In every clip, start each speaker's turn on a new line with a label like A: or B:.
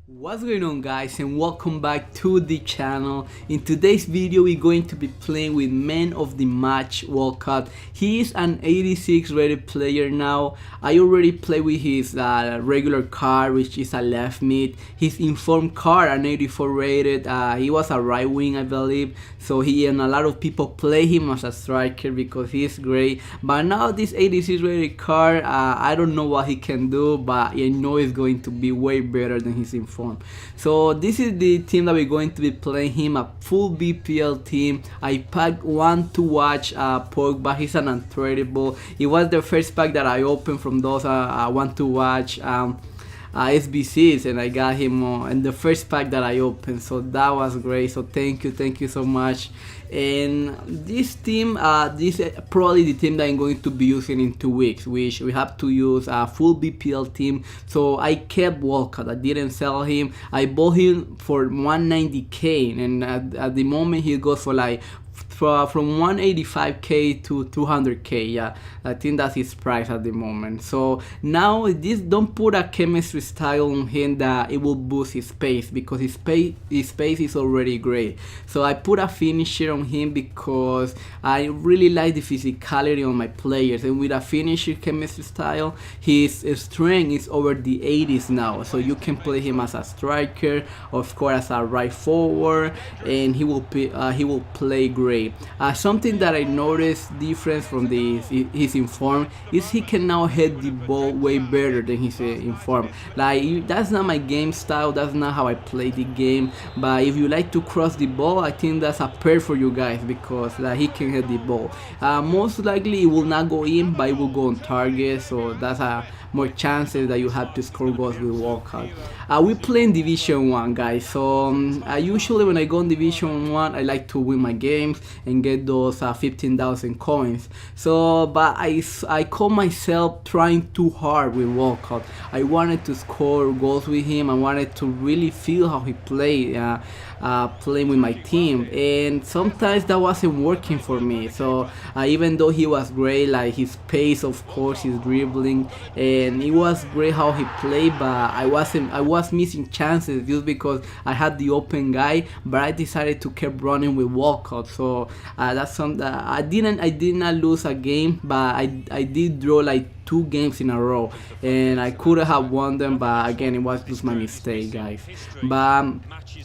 A: What's going on, guys, and welcome back to the channel. In today's video we're going to be playing with Man of the Match Walcott. He is an 86 rated player now. I already played with his regular card, which is a left mid. His informed card, an 84 rated. He was a right wing, I believe, so and a lot of people play him as a striker because he is great. But now this 86 rated card, I don't know what he can do, but I know it's going to be way better than his informed form. So this is the team that we're going to be playing him, a full BPL team. I packed one to watch Pogba. He's an untradeable. It was the first pack that I opened from those want to watch SBCs, and I got him in the first pack that I opened, so that was great. So thank you so much. And this team, this is probably the team that I'm going to be using in 2 weeks, which we have to use a full BPL team. So I kept Walcott. I didn't sell him. I bought him for 190k, and at the moment he goes for like from 185k to 200k. Yeah, I think that's his price at the moment. So now this, don't put a chemistry style on him that it will boost his pace, because his pace is already great. So I put a finisher on him because I really like the physicality on my players, and with a finisher chemistry style, his strength is over the 80s now, so you can play him as a striker, of course as a right forward, and he will play great. Something that I noticed difference from his inform is he can now head the ball way better than his inform. Like, that's not my game style, that's not how I play the game, but if you like to cross the ball, I think that's a pair for you guys, because he can hit the ball. Most likely it will not go in, but it will go on target, so that's more chances that you have to score goals with Walcott. We play in Division 1, guys, so usually when I go in Division 1, I like to win my games and get those 15,000 coins. So, but I call myself trying too hard with Walcott. I wanted to score goals with him. I wanted to really feel how he played, playing with my team, and sometimes that wasn't working for me. So even though he was great, like his pace, of course, his dribbling, and it was great how he played, but I was missing chances just because I had the open guy, but I decided to keep running with Walcott. So that's something that I did not lose a game, but I did draw like 2 games in a row, and I could have won them, but again, it was just my mistake, guys. But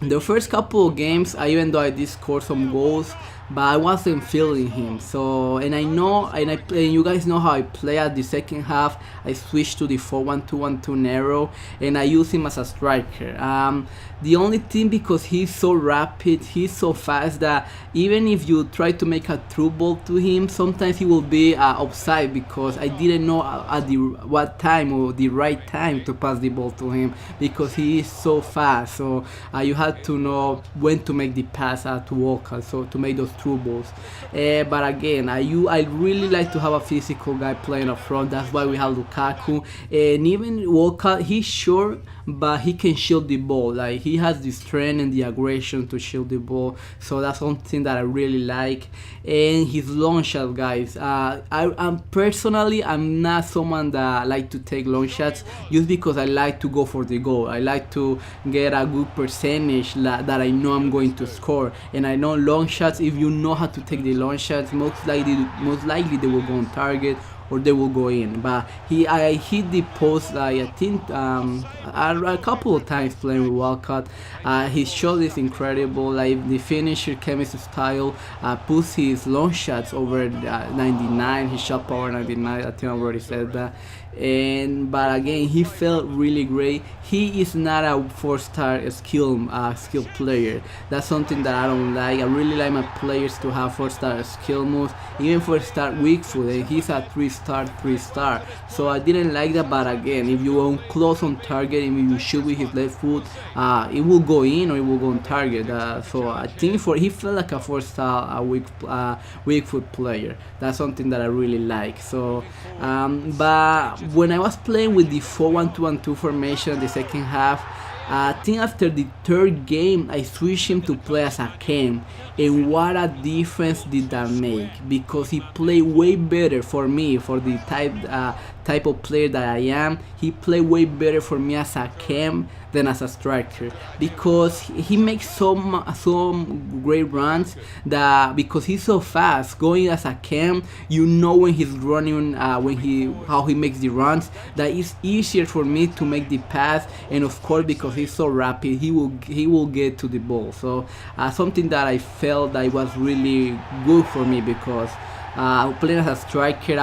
A: the first couple of games, even though I did score some goals, but I wasn't feeling him. So, and I know, and you guys know how I play at the second half. I switched to the 4-1-2-1-2 narrow, and I use him as a striker. The only thing, because he's so rapid, he's so fast, that even if you try to make a through ball to him, sometimes he will be offside, because I didn't know at what time or the right time to pass the ball to him, because he is so fast. So you have to know when to make the pass to Walker, so to make those through balls. But again, I really like to have a physical guy playing up front. That's why we have Lukaku, and even Walker. He's short, but he can shield the ball. Like, he has the strength and the aggression to shield the ball, so that's something that I really like. And his long shot, guys, I'm personally, I'm not someone that like to take long shots, just because I like to go for the goal. I like to get a good percentage that I know I'm going to score, and I know long shots, if you know how to take the long shots, most likely they will go on target or they will go in. But I hit the post, I think a couple of times playing with Walcott. His shot is incredible, like the finisher chemistry style, puts his long shots over 99, his shot power 99, I think I already said that. But again, he felt really great. He is not a 4-star skill player. That's something that I don't like. I really like my players to have 4-star skill moves, even 4-star weak foot, and he's a 3-star. So I didn't like that. But again, if you are close on target and if you shoot with his left foot, it will go in or it will go on target. So I think he felt like a 4-star weak foot player. That's something that I really like. So but when I was playing with the 4-1-2-1-2 formation the second half, I think after the 3rd game I switched him to play as a cam, and what a difference did that make, because he played way better for me, for the type of player that I am. He played way better for me as a cam than as a striker, because he makes some great runs, that because he's so fast going as a cam, you know when he's running, how he makes the runs, that it's easier for me to make the pass. And of course, because he's so rapid, he will get to the ball. So something that I felt that was really good for me, because playing as a striker,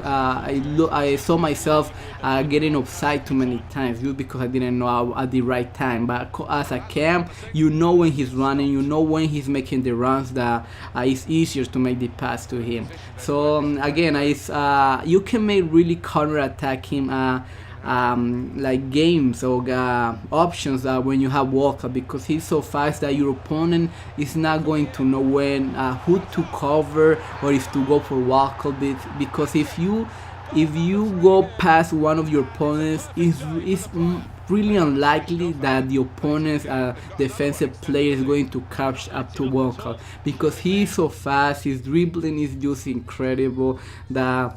A: I saw myself getting offside too many times, just because I didn't know at the right time. But as a cam, you know when he's running, you know when he's making the runs, that it's easier to make the pass to him. So again, you can make really counter attack him. Like games or options when you have Walcott, because he's so fast that your opponent is not going to know when who to cover or if to go for Walcott, because if you go past one of your opponents, it's really unlikely that the opponent's defensive player is going to catch up to Walcott, because he's so fast. His dribbling is just incredible. That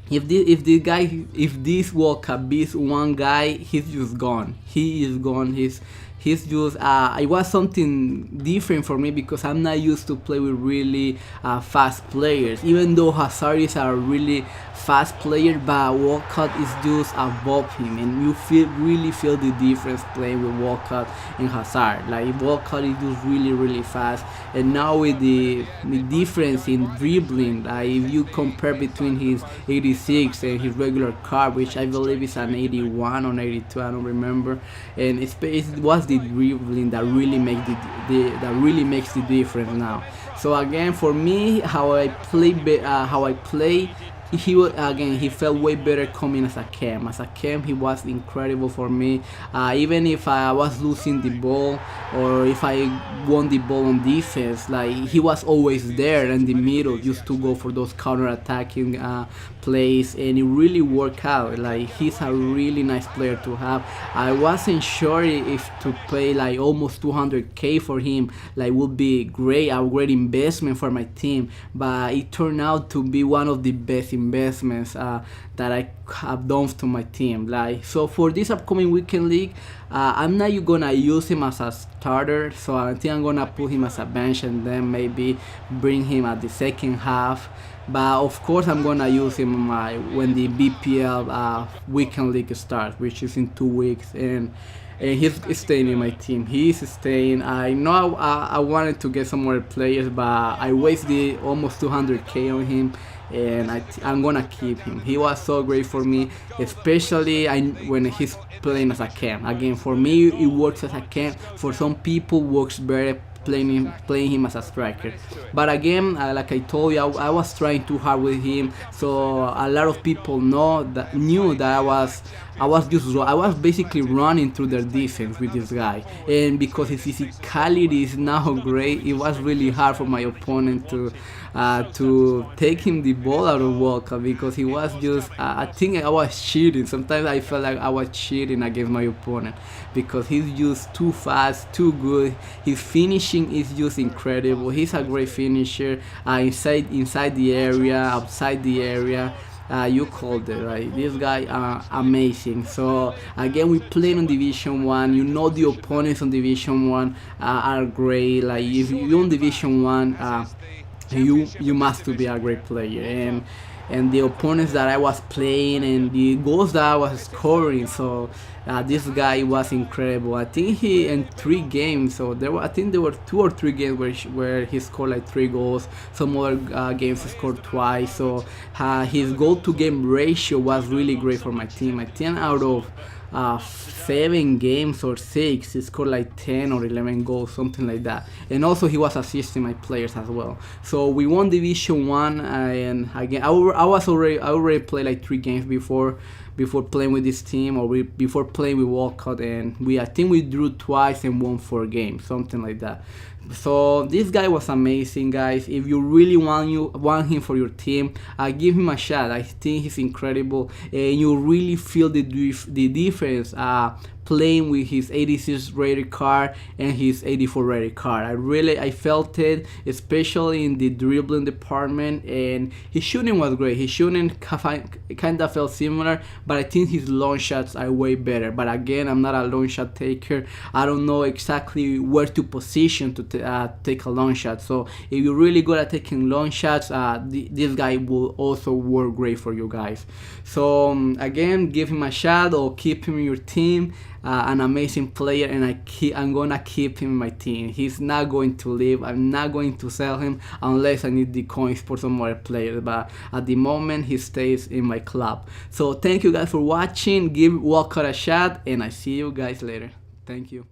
A: if this Walcott beats one guy, he's just gone. He is gone. He's just it was something different for me, because I'm not used to play with really fast players. Even though Hazard is a really fast player, but Walcott is just above him, and you really feel the difference playing with Walcott and Hazard. Like Walcott is just really fast, and now with the difference in dribbling, if you compare between his 86 and his regular car, which I believe is an 81 or 82, I don't remember, and it was the dribbling that really makes the difference now. So again, for me, how I play, he felt way better coming as a cam. As a cam, he was incredible for me. Even if I was losing the ball, or if I won the ball on defense, like he was always there in the middle, just to go for those counter-attacking plays, and it really worked out. Like he's a really nice player to have. I wasn't sure if to pay like almost 200k for him like would be a great investment for my team, but it turned out to be one of the best investments that I have done to my team. Like, so for this upcoming weekend league, I'm not gonna use him as a starter, so I think I'm gonna put him as a bench and then maybe bring him at the second half. But of course, I'm gonna use him when the BPL weekend league starts, which is in 2 weeks, and he's staying in my team. He's staying. I know I wanted to get some more players, but I wasted almost 200k on him, and I'm gonna keep him. He was so great for me, especially when he's playing as a cam. Again, for me, it works as a cam. For some people, works better playing him as a striker. But again, like I told you, I was trying too hard with him, so a lot of people knew that I was basically running through their defense with this guy, and because his physicality is now great, it was really hard for my opponent to take him the ball out of Walcott, because he was just I think I was cheating. Sometimes I felt like I was cheating against my opponent, because he's just too fast, too good. His finishing is just incredible. He's a great finisher, inside the area, outside the area. You called it right. This guy amazing. So again, we played on Division 1. You know the opponents on Division 1 are great. Like if you're on Division 1, you must be a great player. And the opponents that I was playing and the goals that I was scoring, so this guy was incredible. I think he in 3 games, so I think there were 2 or 3 games where he scored like 3 goals. Some other games he scored twice. So his goal to game ratio was really great for my team. I think out of 7 games or 6, he scored like 10 or 11 goals, something like that. And also he was assisting my players as well. So we won Division 1, and again I already played like 3 games before playing with this team, or before playing with Walcott, and I think we drew twice and won 4 games, something like that. So this guy was amazing, guys. If you really want him for your team, give him a shot. I think he's incredible, and you really feel the difference playing with his 86 rated card and his 84 rated card. I felt it, especially in the dribbling department, and his shooting was great. His shooting kind of felt similar, but I think his long shots are way better. But again, I'm not a long shot taker. I don't know exactly where to position to take a long shot. So if you're really good at taking long shots, this guy will also work great for you guys. So again, give him a shot or keep him in your team. An amazing player, and I'm gonna keep him in my team. He's not going to leave. I'm not going to sell him unless I need the coins for some other players, but at the moment he stays in my club. So thank you guys for watching. Give Walcott a shot, and I see you guys later. Thank you.